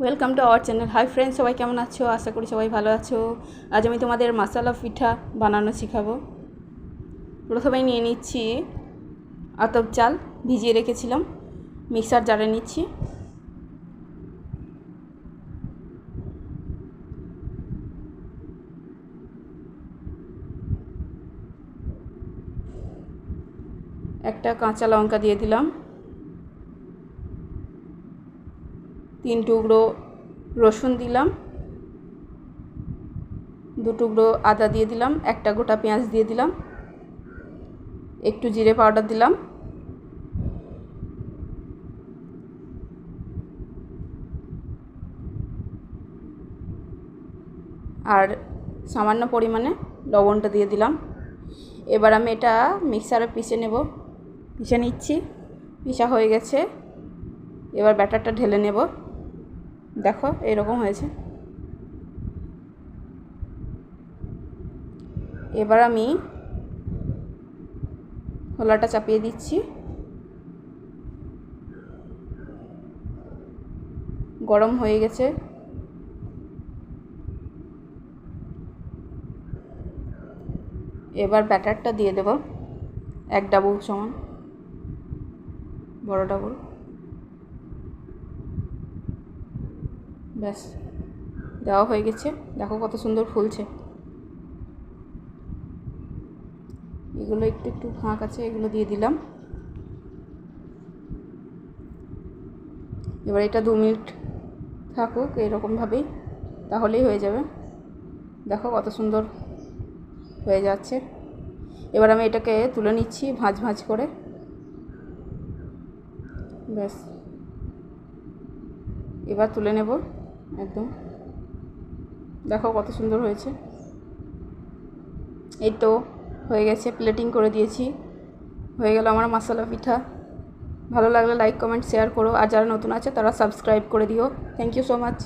Welcome to our channel. Hi friends, সবাই কেমন আছো? আশা করি সবাই ভালো আছো। আজ আমি তোমাদের মশলা পিঠা বানানো শেখাবো। প্রথমেই নিয়ে নিচ্ছি আতপ চাল, ভিজিয়ে রেখেছিলাম, মিক্সার জারে নিচ্ছি। একটা কাঁচা লঙ্কা দিয়ে দিলাম, 3 টুকরো রসুন দিলাম, 2 টুকরো আদা দিয়ে দিলাম, একটা গোটা পেঁয়াজ দিয়ে দিলাম, একটু জিরে পাউডার দিলাম, আর সামান্য পরিমাণে লবণটা দিয়ে দিলাম। এবার আমি এটা মিক্সারে পিষে নিচ্ছি। পিষা হয়ে গেছে। এবার ব্যাটারটা ঢেলে নেব। দেখো এরকম হয়েছে। এবার আমি খোলাটা চাপিয়ে দিচ্ছি। গরম হয়ে গেছে। এবার ব্যাটারটা দিয়ে দেব, 1 ডাবল সমান, বড় ডাবল। ব্যাস, দেওয়া হয়ে গেছে। দেখো কত সুন্দর ফুলছে। এগুলো একটু একটু ফাঁক আছে, এগুলো দিয়ে দিলাম। এবার এটা 2 মিনিট থাকুক এরকমভাবেই, তাহলেই হয়ে যাবে। দেখো কত সুন্দর হয়ে যাচ্ছে। এবার আমি এটাকে তুলে নিচ্ছি ভাঁজ ভাঁজ করে। ব্যাস, এবার তুলে নেব একদম। দেখো কত সুন্দর হয়েছে। এই তো হয়ে গেছে, প্লেটিং করে দিয়েছি। হয়ে গেল আমার মশলা পিঠা। ভালো লাগলে লাইক কমেন্ট শেয়ার করো, আর যারা নতুন আছে তারা সাবস্ক্রাইব করে দিও। Thank you so much.